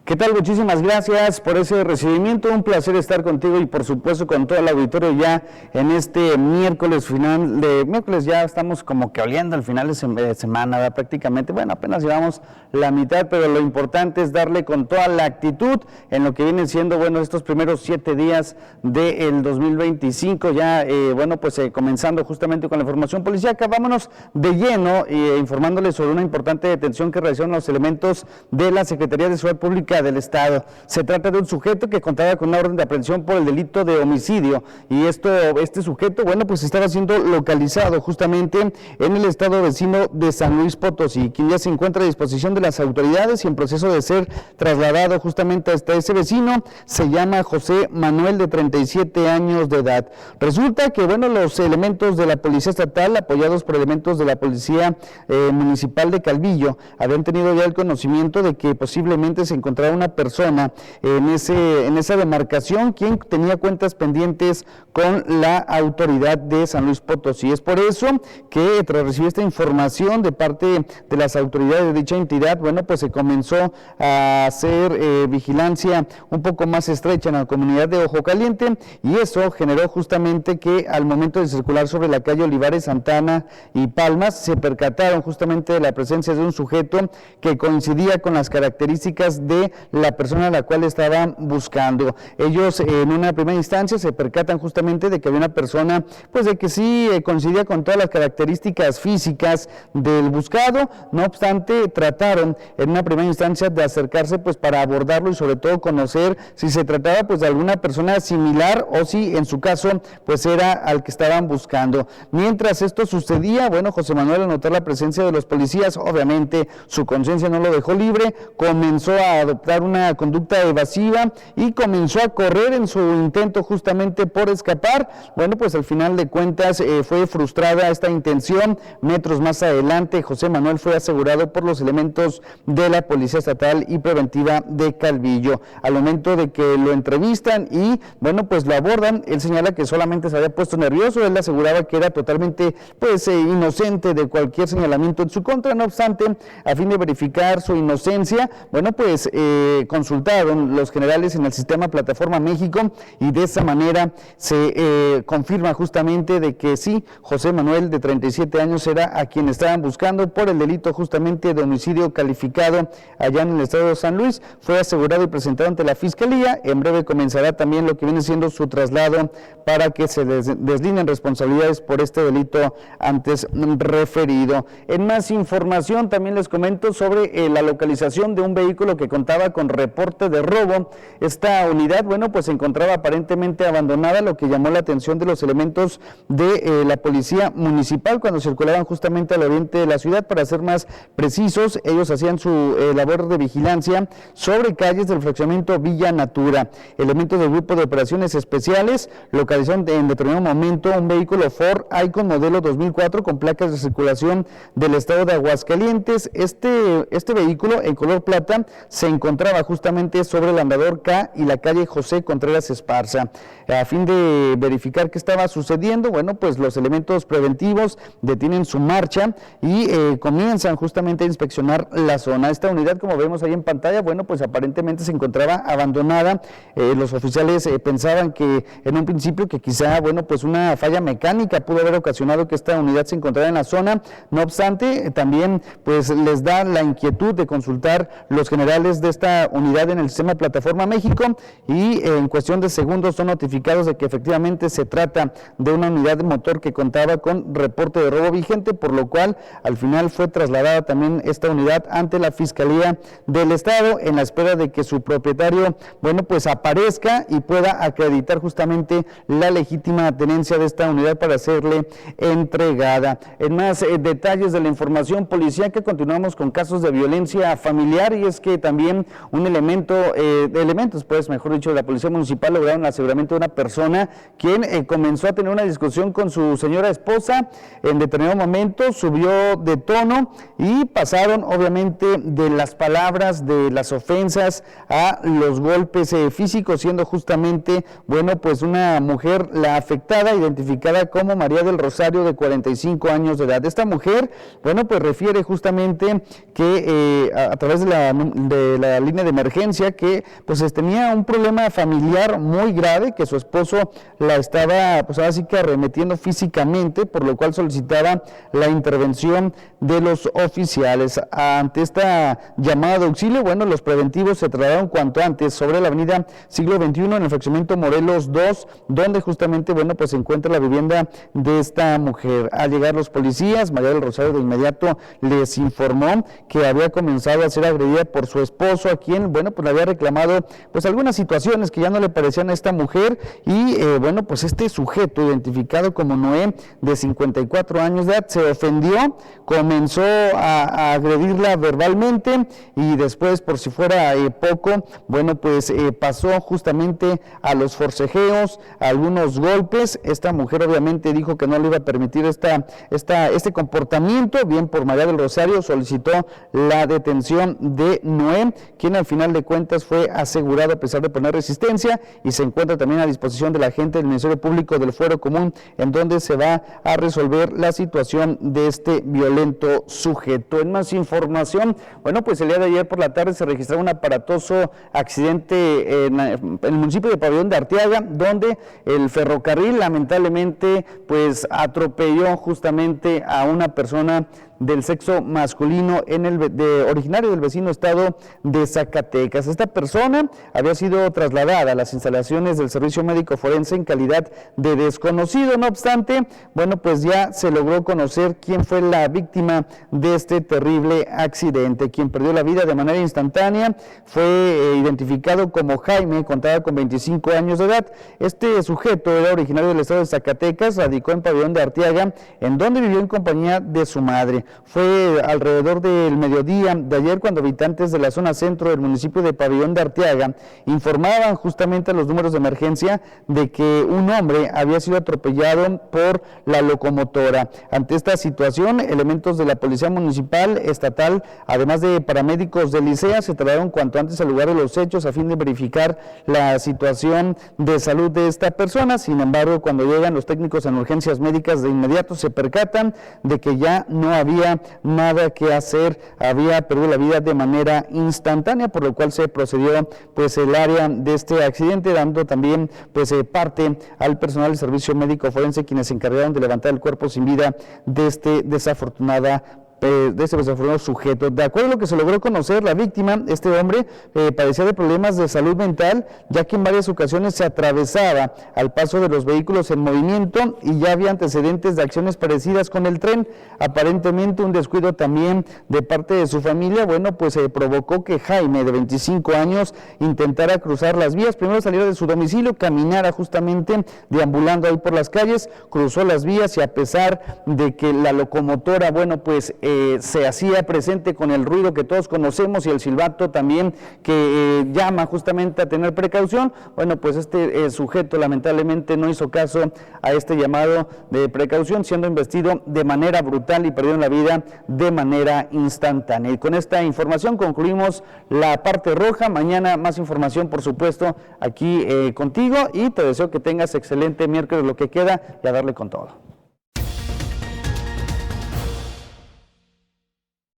¿Qué tal? Muchísimas gracias por ese recibimiento, un placer estar contigo y por supuesto con todo el auditorio ya en este miércoles ya estamos como que oliendo al final de semana, ¿verdad? Prácticamente, bueno, apenas llevamos la mitad, pero lo importante es darle con toda la actitud en lo que vienen siendo, bueno, estos primeros 7 días del 2025, ya, comenzando justamente con la información policíaca. Vámonos de lleno informándoles sobre una importante detención que realizaron los elementos de la Secretaría de Seguridad Pública del Estado. Se trata de un sujeto que contaba con una orden de aprehensión por el delito de homicidio y este sujeto, estaba siendo localizado justamente en el estado vecino de San Luis Potosí, quien ya se encuentra a disposición de las autoridades y en proceso de ser trasladado justamente hasta ese vecino. Se llama José Manuel, de 37 años de edad. Resulta que, los elementos de la Policía Estatal, apoyados por elementos de la Policía Municipal de Calvillo, habían tenido ya el conocimiento de que posiblemente se encontraba una persona en esa demarcación quien tenía cuentas pendientes con la autoridad de San Luis Potosí. Es por eso que tras recibir esta información de parte de las autoridades de dicha entidad, se comenzó a hacer vigilancia un poco más estrecha en la comunidad de Ojo Caliente, y eso generó justamente que al momento de circular sobre la calle Olivares, Santana y Palmas, se percataron justamente de la presencia de un sujeto que coincidía con las características de la persona a la cual estaban buscando. Ellos en una primera instancia se percatan justamente de que había una persona, de que sí coincidía con todas las características físicas del buscado. No obstante, trataron en una primera instancia de acercarse para abordarlo y sobre todo conocer si se trataba de alguna persona similar o si en su caso era al que estaban buscando. Mientras esto sucedía, José Manuel, al notar la presencia de los policías, obviamente su conciencia no lo dejó libre, comenzó a adoptar una conducta evasiva y comenzó a correr en su intento justamente por escapar. Al final de cuentas fue frustrada esta intención. Metros más adelante, José Manuel fue asegurado por los elementos de la Policía Estatal y Preventiva de Calvillo. Al momento de que lo entrevistan y lo abordan, él señala que solamente se había puesto nervioso. Él aseguraba que era totalmente inocente de cualquier señalamiento en su contra. No obstante, a fin de verificar su inocencia, consultaron los generales en el sistema Plataforma México y de esa manera se confirma justamente de que sí, José Manuel, de 37 años, era a quien estaban buscando por el delito justamente de homicidio calificado allá en el estado de San Luis. Fue asegurado y presentado ante la Fiscalía. En breve comenzará también lo que viene siendo su traslado para que se deslineen responsabilidades por este delito antes referido. En más información también les comento sobre la localización de un vehículo que contaba con reporte de robo. Esta unidad, se encontraba aparentemente abandonada, lo que llamó la atención de los elementos de la Policía Municipal cuando circulaban justamente al oriente de la ciudad. Para ser más precisos, ellos hacían su labor de vigilancia sobre calles del fraccionamiento Villa Natura. Elementos del Grupo de Operaciones Especiales localizaron en determinado momento un vehículo Ford Icon modelo 2004 con placas de circulación del estado de Aguascalientes. Este vehículo en color plata se encontraba justamente sobre el andador K y la calle José Contreras Esparza. A fin de verificar qué estaba sucediendo, los elementos preventivos detienen su marcha y comienzan justamente a inspeccionar la zona. Esta unidad, como vemos ahí en pantalla, aparentemente se encontraba abandonada. Los oficiales pensaban que en un principio que quizá, una falla mecánica pudo haber ocasionado que esta unidad se encontrara en la zona. No obstante, también les da la inquietud de consultar los generales de esta unidad en el sistema Plataforma México y en cuestión de segundos son notificados de que efectivamente se trata de una unidad de motor que contaba con reporte de robo vigente, por lo cual al final fue trasladada también esta unidad ante la Fiscalía del Estado en la espera de que su propietario, aparezca y pueda acreditar justamente la legítima tenencia de esta unidad para serle entregada. En más detalles de la información policíaca, continuamos con casos de violencia familiar, y es que también un elementos de la Policía Municipal lograron el aseguramiento de una persona quien comenzó a tener una discusión con su señora esposa. En determinado momento subió de tono y pasaron obviamente de las palabras, de las ofensas a los golpes físicos, siendo justamente, una mujer la afectada, identificada como María del Rosario, de 45 años de edad. Esta mujer, refiere justamente que a través de la la línea de emergencia que pues tenía un problema familiar muy grave, que su esposo la estaba pues ahora sí que arremetiendo físicamente, por lo cual solicitaba la intervención de los oficiales. Ante esta llamada de auxilio, bueno, los preventivos se trasladaron cuanto antes sobre la avenida Siglo XXI en el fraccionamiento Morelos 2, donde justamente, bueno, pues se encuentra la vivienda de esta mujer. Al llegar los policías, María del Rosario de inmediato les informó que había comenzado a ser agredida por su esposo, a quien, bueno, pues le había reclamado pues algunas situaciones que ya no le parecían a esta mujer y, bueno, pues este sujeto identificado como Noé, de 54 años de edad, se ofendió, comenzó a agredirla verbalmente y después, por si fuera poco, bueno, pues pasó justamente a los forcejeos, a algunos golpes. Esta mujer obviamente dijo que no le iba a permitir este comportamiento. Bien por María del Rosario, solicitó la detención de Noé, quien al final de cuentas fue asegurado a pesar de poner resistencia, y se encuentra también a disposición de la gente del Ministerio Público del Fuero Común, en donde se va a resolver la situación de este violento sujeto. En más información, bueno, pues el día de ayer por la tarde se registró un aparatoso accidente en el municipio de Pabellón de Arteaga, donde el ferrocarril lamentablemente pues atropelló justamente a una persona del sexo masculino originario del vecino estado de Zacatecas. Esta persona había sido trasladada a las instalaciones del Servicio Médico Forense en calidad de desconocido. No obstante, bueno, pues ya se logró conocer quién fue la víctima de este terrible accidente. Quien perdió la vida de manera instantánea fue identificado como Jaime, contaba con 25 años de edad. Este sujeto era originario del estado de Zacatecas, radicó en Pabellón de Arteaga, en donde vivió en compañía de su madre. Fue alrededor del mediodía de ayer cuando habitantes de la zona centro del municipio de Pabellón de Arteaga informaban justamente a los números de emergencia de que un hombre había sido atropellado por la locomotora. Ante esta situación, elementos de la Policía Municipal, Estatal, además de paramédicos del Licea, se trasladaron cuanto antes al lugar de los hechos a fin de verificar la situación de salud de esta persona. Sin embargo, cuando llegan los técnicos en urgencias médicas, de inmediato se percatan de que ya no había nada que hacer, había perdido la vida de manera instantánea, por lo cual se procedió pues el área de este accidente, dando también pues parte al personal del Servicio Médico Forense, quienes se encargaron de levantar el cuerpo sin vida de este desafortunado sujeto. De acuerdo a lo que se logró conocer, la víctima, este hombre, padecía de problemas de salud mental, ya que en varias ocasiones se atravesaba al paso de los vehículos en movimiento y ya había antecedentes de acciones parecidas con el tren. Aparentemente un descuido también de parte de su familia, bueno, pues provocó que Jaime, de 25 años, intentara cruzar las vías. Primero saliera de su domicilio, caminara justamente deambulando ahí por las calles, cruzó las vías y a pesar de que la locomotora, bueno, pues se hacía presente con el ruido que todos conocemos y el silbato también que llama justamente a tener precaución, bueno, pues este sujeto lamentablemente no hizo caso a este llamado de precaución, siendo embestido de manera brutal y perdiendo la vida de manera instantánea. Y con esta información concluimos la parte roja. Mañana más información, por supuesto, aquí contigo, y te deseo que tengas excelente miércoles, lo que queda, y a darle con todo.